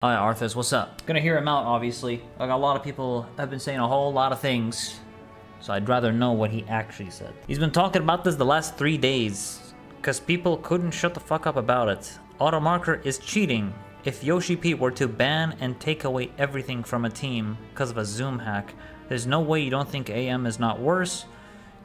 Hi Arthas, what's up? Gonna hear him out, obviously. Like, a lot of people have been saying a whole lot of things, so I'd rather know what he actually said. He's been talking about this the last 3 days, because people couldn't shut the fuck up about it. Automarker is cheating. If Yoshi P were to ban and take away everything from a team because of a Zoom hack, there's no way you don't think AM is not worse.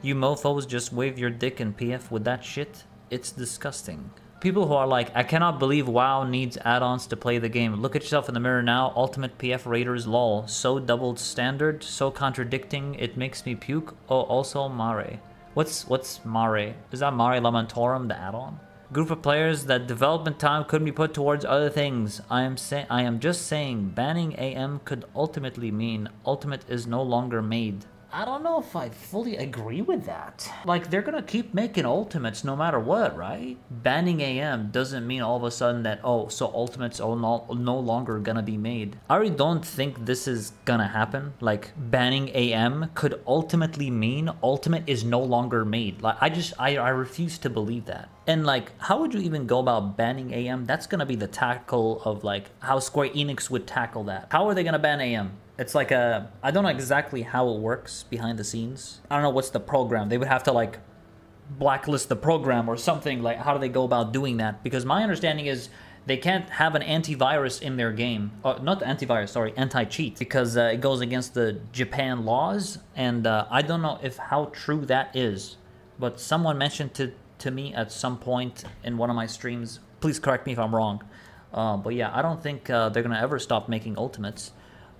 You mofos just wave your dick in PF with that shit. It's disgusting. People who are like, I cannot believe WoW needs add-ons to play the game. Look at yourself in the mirror now. Ultimate PF Raiders lol. So double standard, so contradicting, it makes me puke. Oh, also Mare. What's Mare? Is that Mare Lamentorum, the add-on? Group of players that development time could be put towards other things. I am just saying banning AM could ultimately mean Ultimate is no longer made. I don't know if I fully agree with that. Like, they're gonna keep making Ultimates no matter what, right? Banning AM doesn't mean all of a sudden that, oh, so Ultimates are no longer gonna be made. I really don't think this is gonna happen. Like, banning AM could ultimately mean Ultimate is no longer made. Like, I refuse to believe that. And like, how would you even go about banning AM? That's gonna be the tackle of like, how Square Enix would tackle that. How are they gonna ban AM? It's like a, I don't know exactly how it works behind the scenes. I don't know what's the program. They would have to like blacklist the program or something. Like, how do they go about doing that? Because my understanding is they can't have an antivirus in their game. Not antivirus, sorry, anti-cheat. Because it goes against the Japan laws. And I don't know if how true that is. But someone mentioned to me at some point in one of my streams. Please correct me if I'm wrong. But yeah, I don't think they're going to ever stop making Ultimates.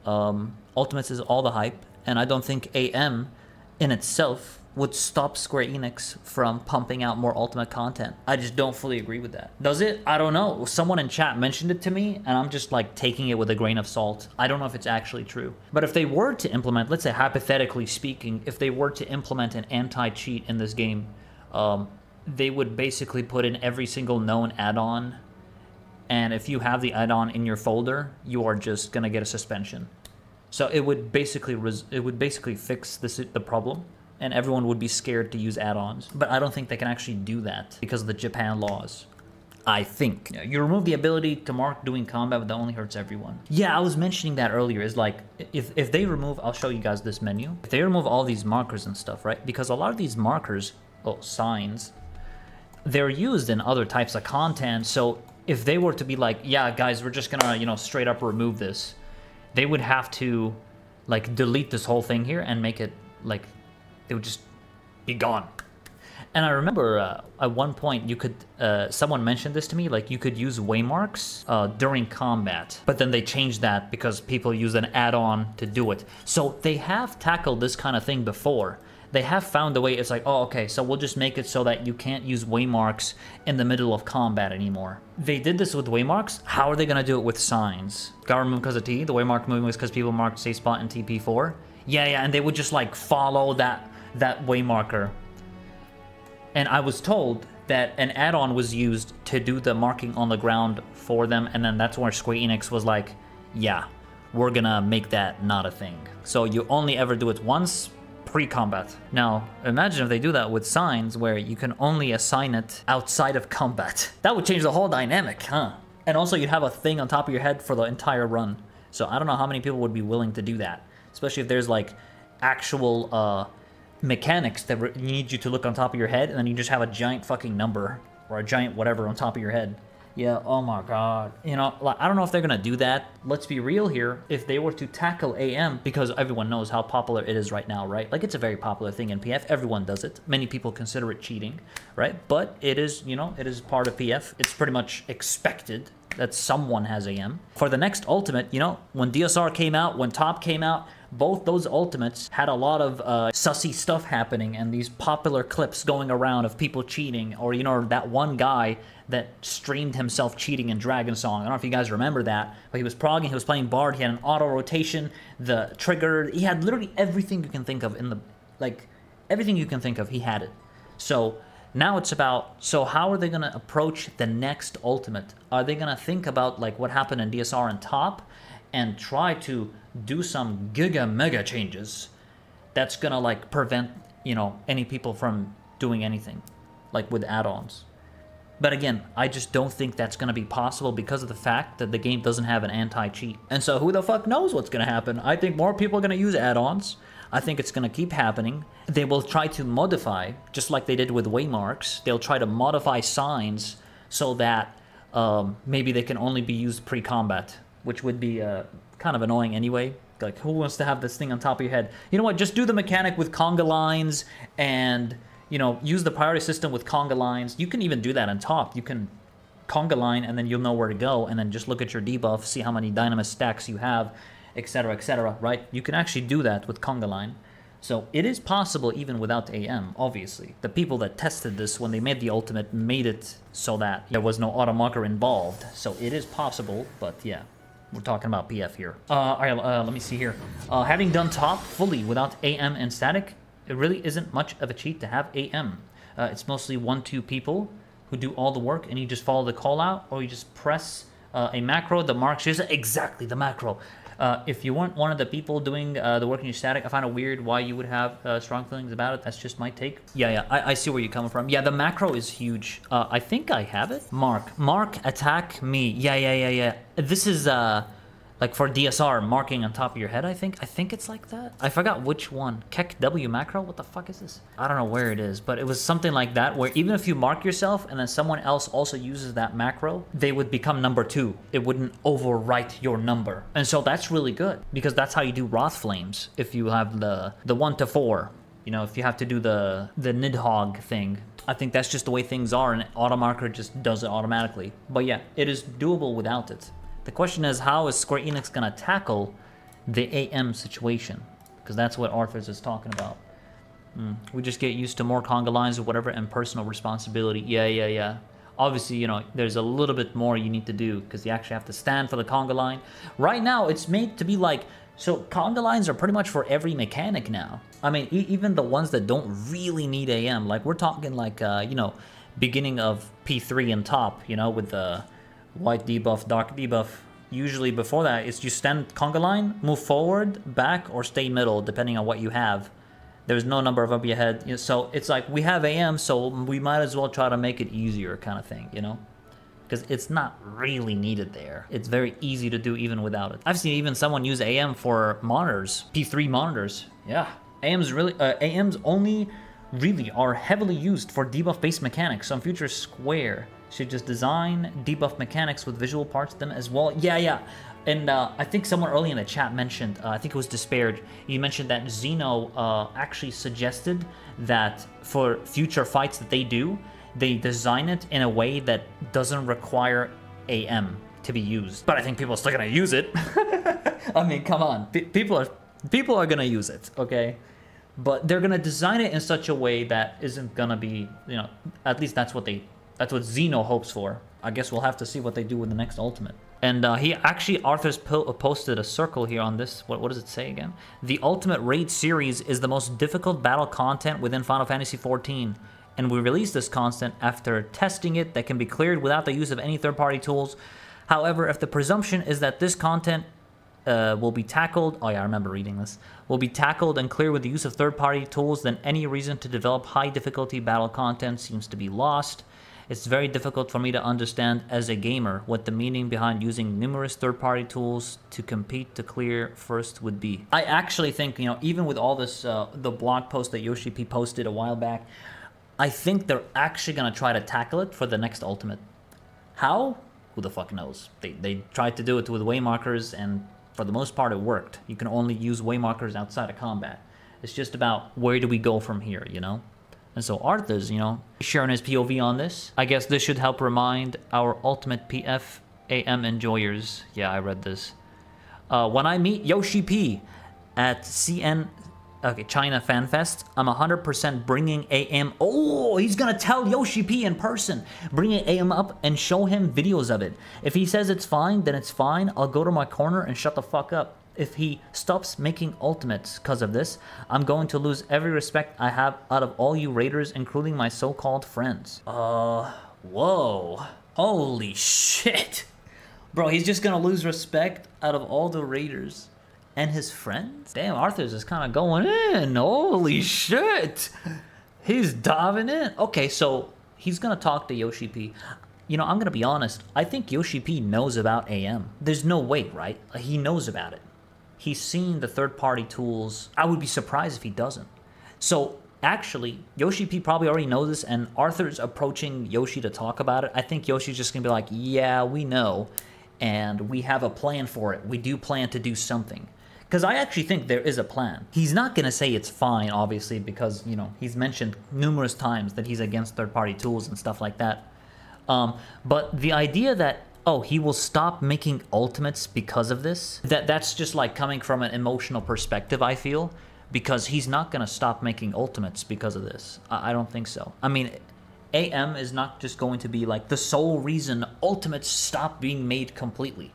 Ultimates is all the hype, and I don't think AM in itself would stop Square Enix from pumping out more Ultimate content. I just don't fully agree with that. Does it? I don't know. Someone in chat mentioned it to me, and I'm just like taking it with a grain of salt. I don't know if it's actually true. But if they were to implement, let's say hypothetically speaking, if they were to implement an anti-cheat in this game, they would basically put in every single known add-on. And if you have the add-on in your folder, you are just gonna get a suspension. So it would basically fix the problem, and everyone would be scared to use add-ons. But I don't think they can actually do that because of the Japan laws. I think. Yeah, you remove the ability to mark doing combat, but that only hurts everyone. Yeah, I was mentioning that earlier. Is like, if they remove, I'll show you guys this menu. If they remove all these markers and stuff, right? Because a lot of these markers, signs, they're used in other types of content. So if they were to be like, yeah, guys, we're just gonna, straight up remove this, they would have to, like, delete this whole thing here and make it, like, it would just be gone. And I remember at one point you could, someone mentioned this to me, like, you could use waymarks during combat, but then they changed that because people use an add-on to do it. So they have tackled this kind of thing before. They have found a way. It's like, oh, okay, so we'll just make it so that you can't use waymarks in the middle of combat anymore. They did this with waymarks. How are they going to do it with signs? Got removed because of T. The waymark moving was because people marked safe spot in TP4. Yeah, and they would just like follow that waymarker. And I was told that an add-on was used to do the marking on the ground for them, and then that's where Square Enix was like, yeah, we're gonna make that not a thing. So you only ever do it once, pre-combat. Now, imagine if they do that with signs where you can only assign it outside of combat. That would change the whole dynamic, huh? And also you'd have a thing on top of your head for the entire run. So I don't know how many people would be willing to do that, especially if there's like actual mechanics that need you to look on top of your head, and then you just have a giant fucking number or a giant whatever on top of your head. Yeah, oh my god. Like, I don't know if they're gonna do that. Let's be real here. If they were to tackle AM, because everyone knows how popular it is right now, right? Like, it's a very popular thing in PF. Everyone does it. Many people consider it cheating, right? But it is, it is part of PF. It's pretty much expected that someone has AM. For the next Ultimate, when DSR came out, when Top came out, both those Ultimates had a lot of sussy stuff happening and these popular clips going around of people cheating, or, that one guy that streamed himself cheating in Dragon Song. I don't know if you guys remember that, but he was progging, he was playing Bard, he had an auto rotation, the trigger, he had literally everything you can think of everything you can think of, he had it. So now it's about, so how are they going to approach the next Ultimate? Are they going to think about like what happened in DSR and Top and try to do some giga mega changes that's going to like prevent, any people from doing anything like with add-ons? But again, I just don't think that's going to be possible because of the fact that the game doesn't have an anti-cheat. And so who the fuck knows what's going to happen? I think more people are going to use add-ons. I think it's going to keep happening. They will try to modify, just like they did with waymarks. They'll try to modify signs so that maybe they can only be used pre-combat, which would be kind of annoying anyway. Like, who wants to have this thing on top of your head? You know what? Just do the mechanic with conga lines and, you know, use the priority system with conga lines. You can even do that on top. You can conga line and then you'll know where to go and then just look at your debuff, see how many dynamis stacks you have, etc., right? You can actually do that with conga line. So it is possible even without AM, obviously. The people that tested this when they made the ultimate made it so that there was no auto marker involved. So it is possible, but yeah. We're talking about PF here. All right, let me see here. Having done top fully without AM and static, it really isn't much of a cheat to have AM. It's mostly 1-2 people who do all the work, and you just follow the call out, or you just press a macro that marks exactly the macro. If you weren't one of the people doing the work in your static, I find it weird why you would have strong feelings about it. That's just my take. Yeah, I see where you're coming from. Yeah, the macro is huge. I think I have it. Mark, attack me. Yeah. This is like for DSR, marking on top of your head, I think. I think it's like that. I forgot which one. Kek W macro? What the fuck is this? I don't know where it is, but it was something like that, where even if you mark yourself and then someone else also uses that macro, they would become number 2. It wouldn't overwrite your number. And so that's really good, because that's how you do Wrath Flames. If you have the 1-4, you know, if you have to do the Nidhogg thing, I think that's just the way things are, and auto marker just does it automatically. But yeah, it is doable without it. The question is, how is Square Enix gonna tackle the AM situation? Because that's what Arthur's is talking about. We just get used to more conga lines or whatever, and personal responsibility. Yeah. Obviously, you know, there's a little bit more you need to do, because you actually have to stand for the conga line. Right now, it's made to be like, so conga lines are pretty much for every mechanic now. I mean, even the ones that don't really need AM, like we're talking like, you know, beginning of P3 and top, you know, with the white debuff, dark debuff. Usually before that, it's you stand conga line, move forward, back, or stay middle, depending on what you have. There's no number above your head. So it's like, we have AM, so we might as well try to make it easier kind of thing, you know? Because it's not really needed there. It's very easy to do even without it. I've seen even someone use AM for monitors, P3 monitors. Yeah, AMs only really are heavily used for debuff-based mechanics. Some future Square should just design debuff mechanics with visual parts to them as well. Yeah. And I think someone early in the chat mentioned, I think it was Disparage, you mentioned that Xeno actually suggested that for future fights that they do, they design it in a way that doesn't require AM to be used. But I think people are still gonna use it. I mean, come on. People are gonna use it, okay? But they're gonna design it in such a way that isn't gonna be, you know, at least that's what Xeno hopes for. I guess we'll have to see what they do with the next Ultimate. And Arthur's posted a circle here on this. What does it say again? The Ultimate Raid series is the most difficult battle content within Final Fantasy XIV. And we released this content after testing it that can be cleared without the use of any third-party tools. However, if the presumption is that this content will be tackled, oh yeah, I remember reading this, will be tackled and cleared with the use of third-party tools, then any reason to develop high-difficulty battle content seems to be lost. It's very difficult for me to understand as a gamer what the meaning behind using numerous third-party tools to compete to clear first would be. I actually think, you know, even with all this, the blog post that Yoshi P posted a while back, I think they're actually going to try to tackle it for the next Ultimate. How? Who the fuck knows? They tried to do it with waymarkers, and for the most part it worked. You can only use waymarkers outside of combat. It's just about where do we go from here, you know? And so Arthur's, you know, sharing his POV on this. I guess this should help remind our Ultimate PF AM enjoyers. Yeah, I read this. When I meet Yoshi P at China Fan Fest, I'm 100% bringing AM. Oh, he's gonna tell Yoshi P in person. Bringing AM up and show him videos of it. If he says it's fine, then it's fine. I'll go to my corner and shut the fuck up. If he stops making ultimates because of this, I'm going to lose every respect I have out of all you raiders, including my so-called friends. Whoa. Holy shit. Bro, he's just gonna lose respect out of all the raiders. And his friends? Damn, Arthur's is kind of going in. Holy shit. He's diving in. Okay, so he's gonna talk to Yoshi P. You know, I'm gonna be honest. I think Yoshi P knows about AM. There's no way, right? He knows about it. He's seen the third-party tools. I would be surprised if he doesn't. So actually, Yoshi P probably already knows this, and Arthur's approaching Yoshi to talk about it. I think Yoshi's just gonna be like, yeah, we know, and we have a plan for it. We do plan to do something. Because I actually think there is a plan. He's not gonna say it's fine, obviously, because, you know, he's mentioned numerous times that he's against third-party tools and stuff like that. But the idea that, oh, he will stop making ultimates because of this, that's just like coming from an emotional perspective, I feel, because he's not going to stop making ultimates because of this. I don't think so. I mean, AM is not just going to be like the sole reason ultimates stop being made completely.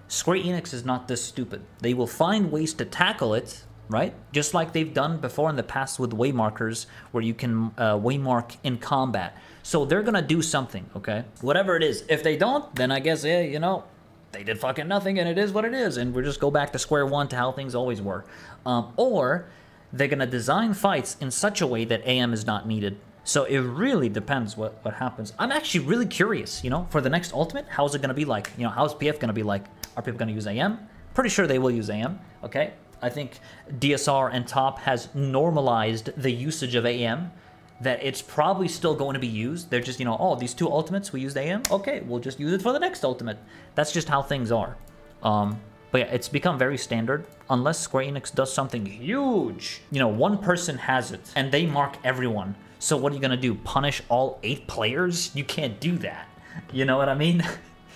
Square Enix is not this stupid. They will find ways to tackle it, right? Just like they've done before in the past with waymarkers, where you can waymark in combat. So they're gonna do something, okay? Whatever it is. If they don't, then I guess, yeah, you know, they did fucking nothing and it is what it is. And we'll just go back to square one to how things always were. Or they're gonna design fights in such a way that AM is not needed. So it really depends what happens. I'm actually really curious, you know, for the next Ultimate, how's it gonna be like? You know, how's PF gonna be like? Are people gonna use AM? Pretty sure they will use AM, okay? I think DSR and Top has normalized the usage of AM, that it's probably still going to be used. They're just, you know, oh, these two ultimates, we used AM? Okay, we'll just use it for the next ultimate. That's just how things are. But yeah, it's become very standard. Unless Square Enix does something huge. You know, one person has it, and they mark everyone. So what are you gonna do, punish all 8 players? You can't do that. You know what I mean?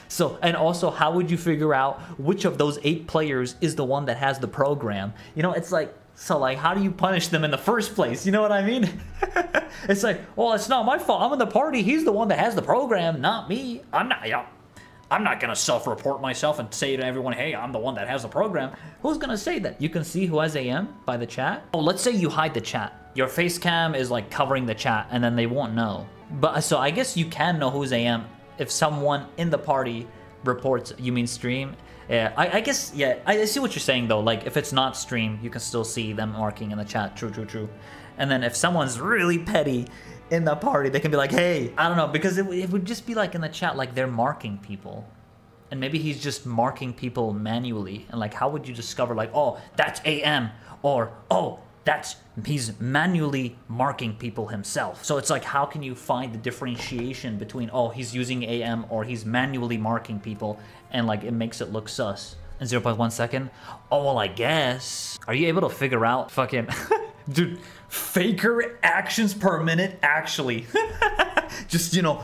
So, and also, how would you figure out which of those 8 players is the one that has the program? You know, it's like, so like, how do you punish them in the first place? You know what I mean? It's like, well, it's not my fault. I'm in the party. He's the one that has the program, not me. I'm not gonna self-report myself and say to everyone, hey, I'm the one that has the program. Who's gonna say that? You can see who has AM by the chat. Oh, let's say you hide the chat. Your face cam is like covering the chat, and then they won't know. But so I guess you can know who's AM if someone in the party reports. You mean stream? Yeah, I guess, yeah, I see what you're saying though. Like, if it's not stream, you can still see them marking in the chat. True, true, true. And then if someone's really petty in the party, they can be like, hey, I don't know, because it would just be like in the chat, like they're marking people. And maybe he's just marking people manually. And like, how would you discover like, oh, that's AM, or, oh, he's manually marking people himself. So it's like, how can you find the differentiation between, oh, he's using AM or he's manually marking people, and like it makes it look sus. In 0.1 second? Oh, well, I guess. Are you able to figure out fucking, dude, faker actions per minute, actually. Just, you know,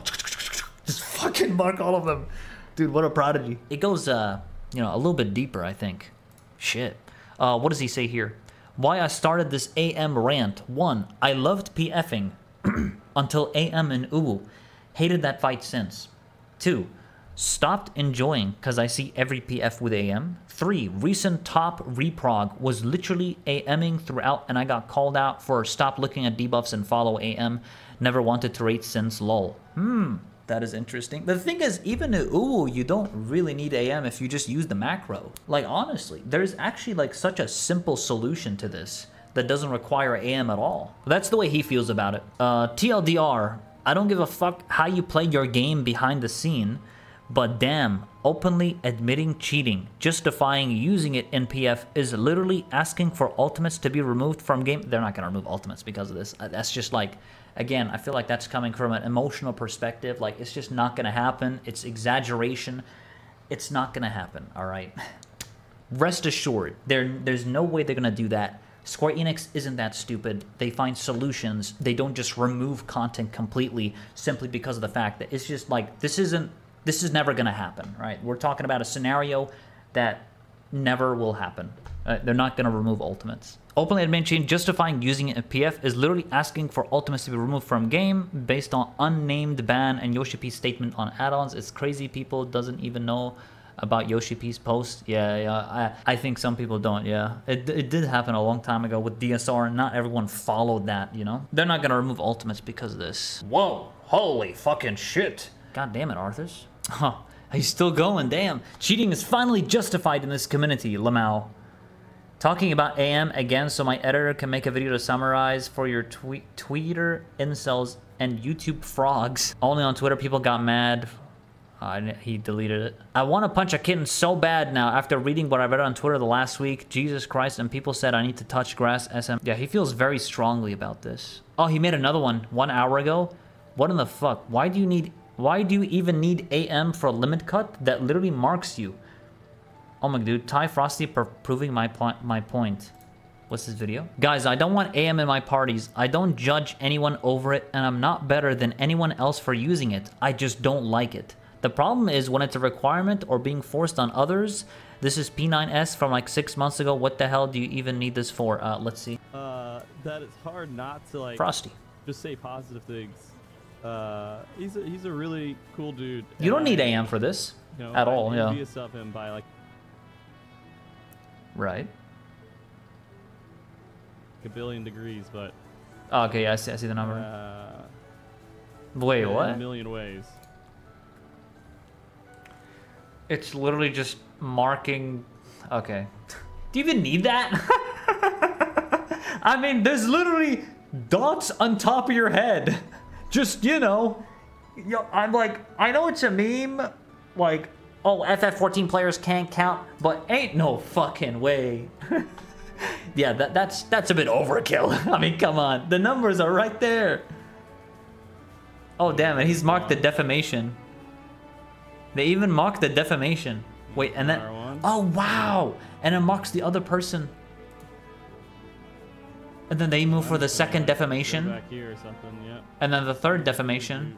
just fucking mark all of them. Dude, what a prodigy. It goes, you know, a little bit deeper, I think. Shit. What does he say here? Why I started this AM rant. 1. I loved PFing until AM and Uwu. Hated that fight since. 2. Stopped enjoying because I see every PF with AM. 3. Recent top reprog was literally AMing throughout, and I got called out for stop looking at debuffs and follow AM. Never wanted to rate since lol. That is interesting. The thing is, even in Uwu, you don't really need AM if you just use the macro. Like, honestly, there's actually like such a simple solution to this that doesn't require AM at all. That's the way he feels about it. TLDR, I don't give a fuck how you play your game behind the scene, but damn, openly admitting cheating, justifying using it in PF is literally asking for ultimates to be removed from game. They're not gonna remove ultimates because of this. That's just like, again, I feel like that's coming from an emotional perspective. Like, it's just not gonna happen. It's exaggeration. It's not gonna happen, all right? Rest assured, there's no way they're gonna do that. Square Enix isn't that stupid. They find solutions. They don't just remove content completely simply because of the fact that it's just like, this is never gonna happen, right? We're talking about a scenario that never will happen. They're not gonna remove ultimates. Openly admitting justifying using it in PF is literally asking for ultimates to be removed from game based on unnamed ban and Yoshi P's statement on add-ons. It's crazy people doesn't even know about Yoshi P's post. Yeah, I think some people don't, yeah. It did happen a long time ago with DSR, and not everyone followed that, you know? They're not gonna remove ultimates because of this. Whoa, holy fucking shit. God damn it, Arthurs. Huh, he's still going, damn. Cheating is finally justified in this community, Lamau. Talking about AM again so my editor can make a video to summarize for your tweeter incels and YouTube frogs. Only on Twitter people got mad. He deleted it. I want to punch a kitten so bad now after reading what I read on Twitter the last week. Jesus Christ, and people said I need to touch grass SM. Yeah, he feels very strongly about this. Oh, he made another one 1 hour ago. What in the fuck? Why do you even need AM for a limit cut that literally marks you? Oh my dude, Ty Frosty proving my point. What's this video? Guys, I don't want AM in my parties. I don't judge anyone over it, and I'm not better than anyone else for using it. I just don't like it. The problem is when it's a requirement or being forced on others. This is P9S from like 6 months ago. What the hell do you even need this for? Let's see. That it's hard not to like Frosty. Just say positive things. He's a really cool dude. You don't need AM for this at all. Yeah. Of him by like right. a billion degrees, but oh, okay, yeah, I see the number. Wait, what? In a million ways. It's literally just marking. Okay. Do you even need that? I mean, there's literally dots on top of your head. Just, you know, I'm like, I know it's a meme, like, oh, FF14 players can't count, but ain't no fucking way. Yeah, that's a bit overkill. I mean, come on. The numbers are right there. Oh, damn it. He's marked the defamation. They even marked the defamation. Wait, and then... Oh, wow. And it marks the other person. And then they move for the second defamation. Back here or something, yeah. And then the third defamation.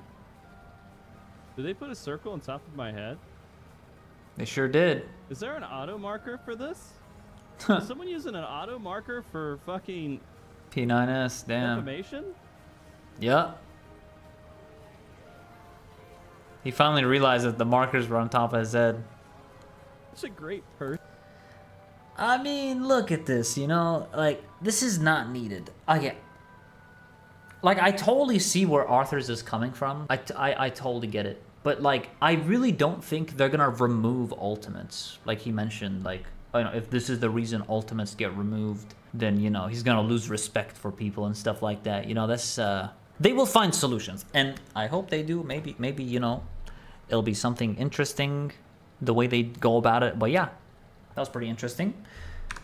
Did they put a circle on top of my head? They sure did. Is there an auto marker for this? Is someone using an auto marker for fucking P9S, damn. defamation? Yeah. He finally realized that the markers were on top of his head. That's a great person. I mean, look at this, you know? Like, this is not needed. Like, I totally see where Arthur's is coming from. I totally get it. But, like, I really don't think they're gonna remove ultimates. Like he mentioned, like, you know, if this is the reason ultimates get removed, then, you know, he's gonna lose respect for people and stuff like that. You know, that's, they will find solutions. And I hope they do. Maybe, you know, it'll be something interesting the way they go about it. But yeah, that was pretty interesting.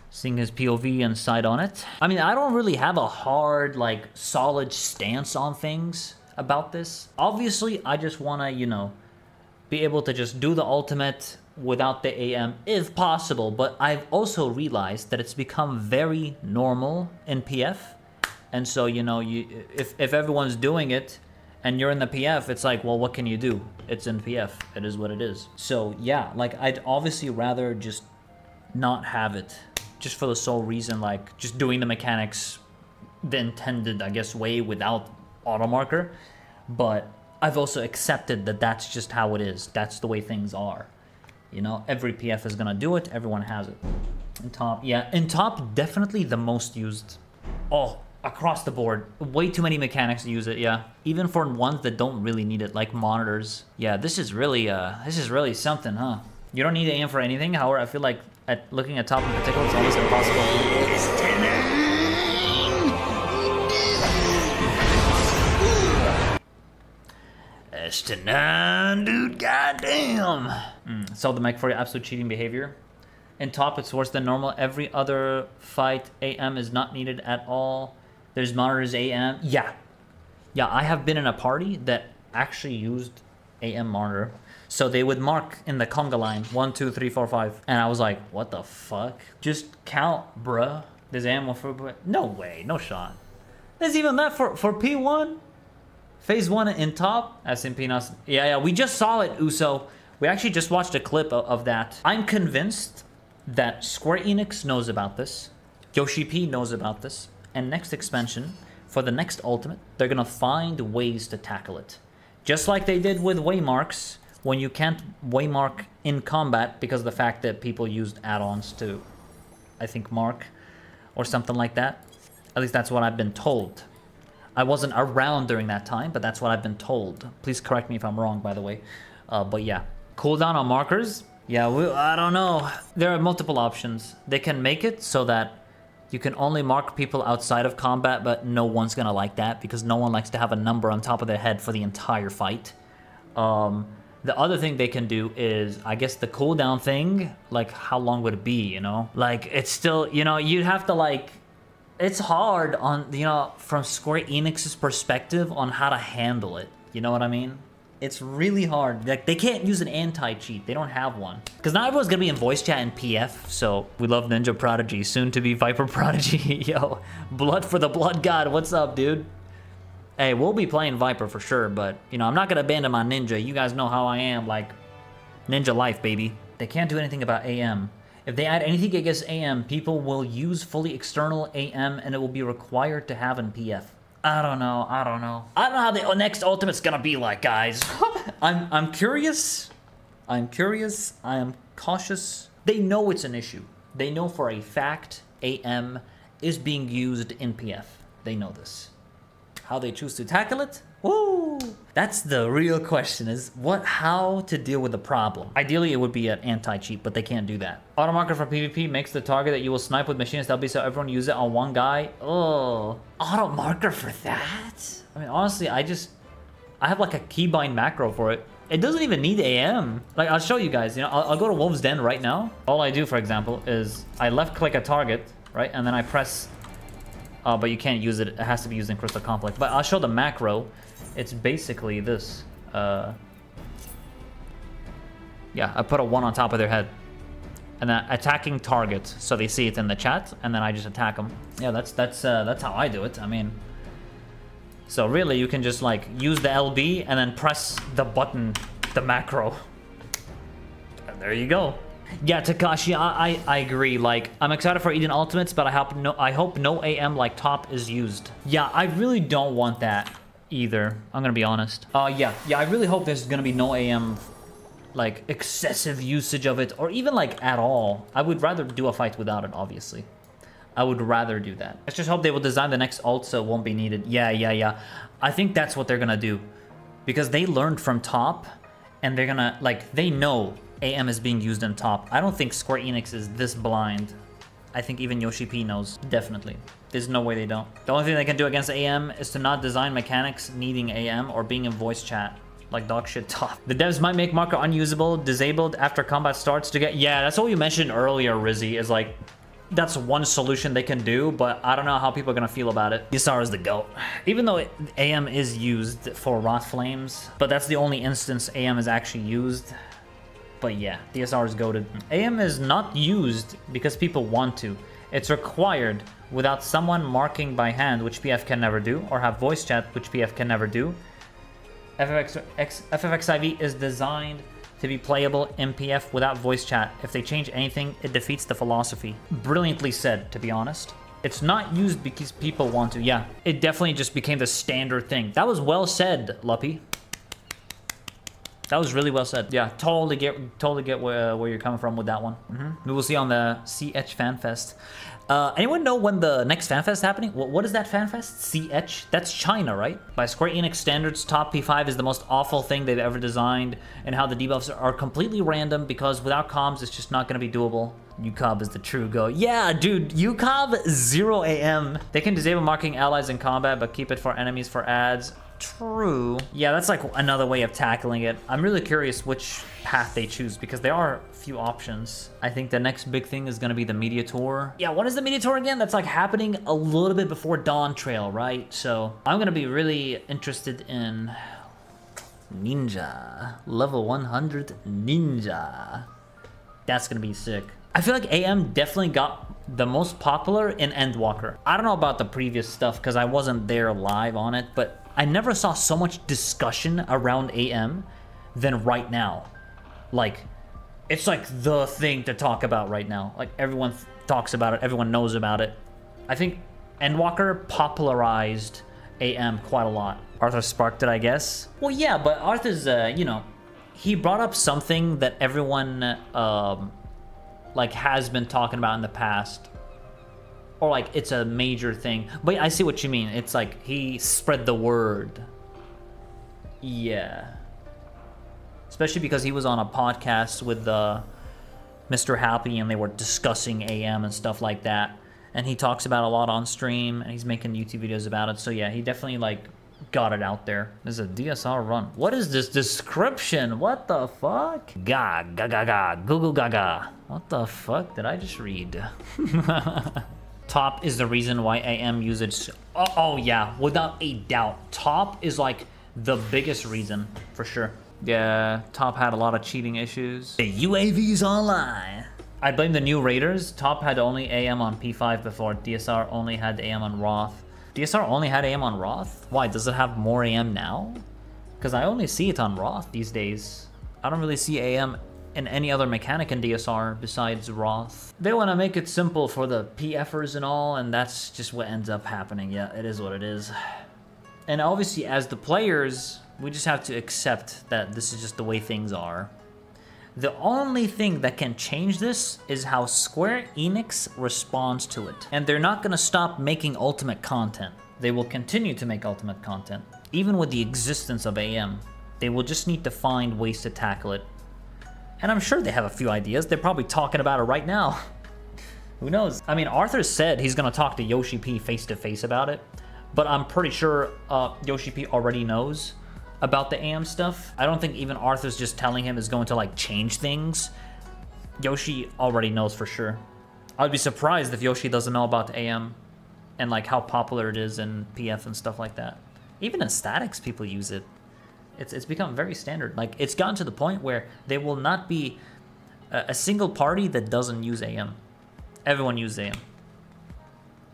Seeing his POV and side on it. I mean, I don't really have a hard, like, solid stance on things about this. Obviously, I just want to, you know, be able to just do the ultimate without the AM if possible. But I've also realized that it's become very normal in PF. And so, you know, if everyone's doing it and you're in the PF, it's like, well, what can you do? It's in PF. It is what it is. So, yeah, like, I'd obviously rather just not have it. Just for the sole reason, like, just doing the mechanics the intended, I guess, way without auto marker. But I've also accepted that that's just how it is. That's the way things are. You know, every PF is gonna do it. Everyone has it. In top, yeah, in top, definitely the most used. Oh, across the board. Way too many mechanics use it, yeah. Even for ones that don't really need it, like monitors. Yeah, this is really something, huh? You don't need AM for anything. However, I feel like looking at top in particular, it's almost impossible. S9, dude, goddamn. So the mech for your absolute cheating behavior. In top, it's worse than normal. Every other fight, AM is not needed at all. There's monitors AM. Yeah. Yeah, I have been in a party that actually used AM monitor. So they would mark in the conga line 1, 2, 3, 4, 5. And I was like, what the fuck? Just count, bruh. There's ammo for... No way, no shot. There's even that for P1? Phase 1 in top? As in Pinas. Yeah, we just saw it, Uso. We actually just watched a clip of that. I'm convinced that Square Enix knows about this. Yoshi P knows about this. And next expansion, for the next Ultimate, they're gonna find ways to tackle it. Just like they did with waymarks, when you can't waymark in combat because of the fact that people used add-ons to, I think, mark or something like that. At least that's what I've been told. I wasn't around during that time, but that's what I've been told. Please correct me if I'm wrong, by the way. But yeah, cooldown on markers. Yeah, I don't know. There are multiple options. They can make it so that You can only mark people outside of combat, but no one's gonna like that because no one likes to have a number on top of their head for the entire fight. The other thing they can do is, I guess, the cooldown thing. Like, how long would it be, you know? Like, it's still, you know, you'd have to, like... It's hard on, you know, from Square Enix's perspective on how to handle it. You know what I mean? It's really hard. Like, they can't use an anti-cheat. They don't have one. Because not everyone's gonna be in voice chat and PF, so we love Ninja Prodigy, soon to be Viper Prodigy. Yo, blood for the blood god. What's up, dude? Hey, we'll be playing Viper for sure, but, you know, I'm not gonna abandon my ninja. You guys know how I am, like, ninja life, baby. They can't do anything about AM. If they add anything against AM, people will use fully external AM, and it will be required to have in PF. I don't know. I don't know how the next ultimate's gonna be like, guys. I'm curious. I'm curious. I am cautious. They know it's an issue. They know for a fact AM is being used in PF. They know this. How they choose to tackle it? Woo! That's the real question, is how to deal with the problem. Ideally, it would be an anti-cheat, but they can't do that. Auto marker for PvP makes the target that you will snipe with machines that'll be so everyone use it on one guy. Oh, auto marker for that? I mean, honestly, I have like a keybind macro for it. It doesn't even need AM. Like, I'll show you guys, you know, I'll go to Wolf's Den right now. All I do, for example, is I left click a target, right? And then I press, but you can't use it. It has to be used in Crystal Conflict. But I'll show the macro. It's basically this. Yeah, I put a 1 on top of their head. And then attacking target, so they see it in the chat, and then I just attack them. Yeah, that's how I do it. I mean, so really you can just like use the LB and then press the button, the macro. And there you go. Yeah, Takashi, I agree. Like, I'm excited for Eden Ultimates, but I hope no AM like top is used. Yeah, I really don't want that either. I'm gonna be honest. Yeah, I really hope there's gonna be no AM like excessive usage of it, or even like at all. I would rather do a fight without it, obviously. I would rather do that. Let's just hope they will design the next ult so it won't be needed. Yeah. I think that's what they're gonna do, because they learned from top, and they're gonna, like, they know AM is being used in top. I don't think Square Enix is this blind. I think even Yoshi P knows, definitely. There's no way they don't. The only thing they can do against AM is to not design mechanics needing AM or being in voice chat. Like dog shit top. The devs might make marker unusable, disabled after combat starts to get... Yeah, that's what you mentioned earlier, Rizzy, is like, that's one solution they can do, but I don't know how people are gonna feel about it. Yasar is the GOAT. Even though AM is used for Rot Flames, but that's the only instance AM is actually used. But yeah, DSR is goated. AM is not used because people want to. It's required without someone marking by hand, which PF can never do, or have voice chat, which PF can never do. FFXIV is designed to be playable in PF without voice chat. If they change anything, it defeats the philosophy. Brilliantly said, to be honest. It's not used because people want to. Yeah, it definitely just became the standard thing. That was well said, Luppy. That was really well said. Yeah, totally get where you're coming from with that one. We will see on the CH FanFest. Anyone know when the next FanFest is happening? What is that FanFest? CH? That's China, right? By Square Enix standards, top P5 is the most awful thing they've ever designed, and how the debuffs are completely random because without comms, it's just not going to be doable. UCOB is the true go. Yeah, dude, UCOB 0 AM. They can disable marking allies in combat, but keep it for enemies for ads. True. Yeah, that's like another way of tackling it. I'm really curious which path they choose, because there are a few options. I think the next big thing is going to be the media tour. Yeah, what is the media tour again? That's like happening a little bit before Dawn Trail, right? So I'm going to be really interested in Ninja. Level 100 Ninja. That's going to be sick. I feel like AM definitely got the most popular in Endwalker. I don't know about the previous stuff because I wasn't there live on it, but I never saw so much discussion around AM than right now. Like, it's like the thing to talk about right now. Like, everyone talks about it, everyone knows about it. I think Endwalker popularized AM quite a lot. Arthur sparked it, I guess. Well, yeah, but Arthur's, you know, he brought up something that everyone, like, has been talking about in the past. Or like it's a major thing. But I see what you mean. It's like he spread the word. Yeah. Especially because he was on a podcast with Mr. Happy and they were discussing AM and stuff like that. and he talks about it a lot on stream, and he's making YouTube videos about it. So yeah, he definitely like got it out there. There's a DSR run. What is this description? What the fuck? Google gaga. What the fuck did I just read? Top is the reason why AM usage. Oh yeah, without a doubt. Top is like the biggest reason for sure. Yeah, Top had a lot of cheating issues. The UAVs online. I blame the new raiders. Top had only AM on P5 before. DSR only had AM on Roth. DSR only had AM on Roth? Why, does it have more AM now? Because I only see it on Roth these days. I don't really see AM in any other mechanic in DSR besides Roth. They want to make it simple for the PFers and all, and that's just what ends up happening. Yeah, it is what it is. And obviously, as the players, we just have to accept that this is just the way things are. The only thing that can change this is how Square Enix responds to it. And they're not gonna stop making Ultimate content. They will continue to make Ultimate content. Even with the existence of AM, they will just need to find ways to tackle it. And I'm sure they have a few ideas. They're probably talking about it right now. Who knows? I mean, Arthur said he's gonna talk to Yoshi P face to face about it, but I'm pretty sure Yoshi P already knows about the AM stuff. I don't think even Arthur's just telling him is going to like change things. Yoshi already knows for sure. I'd be surprised if Yoshi doesn't know about the AM and like how popular it is in PF and stuff like that. Even in statics, people use it. It's become very standard. Like, it's gotten to the point where there will not be a single party that doesn't use AM. Everyone uses AM.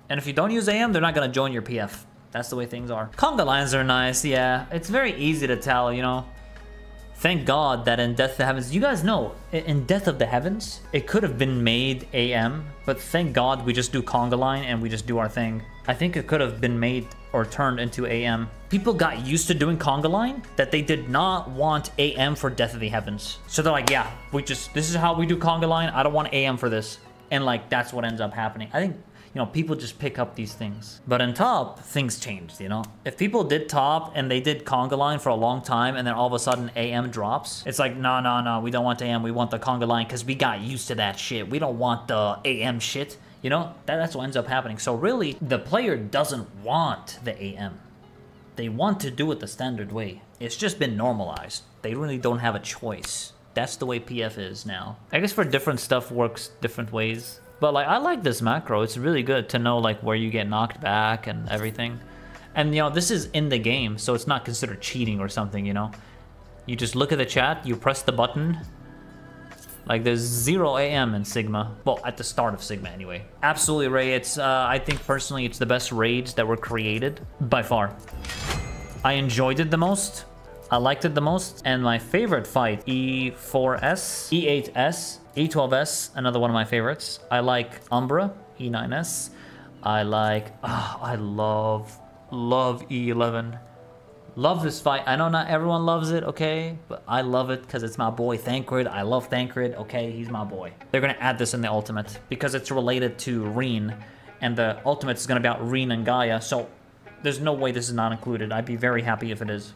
And if you don't use AM, they're not gonna join your PF. That's the way things are. Conga lines are nice, yeah. It's very easy to tell, you know. Thank God that in Death of the Heavens, you guys know, in Death of the Heavens, it could have been made AM, but thank God we just do conga line and we just do our thing. I think it could have been made or turned into AM. People got used to doing conga line that they did not want AM for Death of the Heavens. So they're like, yeah, this is how we do conga line. I don't want AM for this. And like, that's what ends up happening. I think, you know, people just pick up these things. But in Top, things changed, you know? If people did Top and they did conga line for a long time and then all of a sudden AM drops, it's like, no, we don't want AM, we want the conga line because we got used to that shit. We don't want the AM shit, you know? That's what ends up happening. So really, the player doesn't want the AM. They want to do it the standard way. It's just been normalized. They really don't have a choice. That's the way PF is now. I guess for different stuff works different ways. But like, I like this macro. It's really good to know like where you get knocked back and everything. And you know, this is in the game, so it's not considered cheating or something, you know? You just look at the chat, you press the button. Like there's 0 AM in Sigma. Well, at the start of Sigma anyway. Absolutely, Ray. It's, I think personally it's the best raids that were created by far. I enjoyed it the most. I liked it the most. And my favorite fight, E4S, E8S, E12S, another one of my favorites. I like Umbra, E9S. I like, I love E11. Love this fight. I know not everyone loves it, okay? But I love it because it's my boy Thancred. I love Thancred, okay? He's my boy. They're gonna add this in the ultimate because it's related to Reen. And the ultimate is gonna be about Reen and Gaia, so there's no way this is not included. I'd be very happy if it is.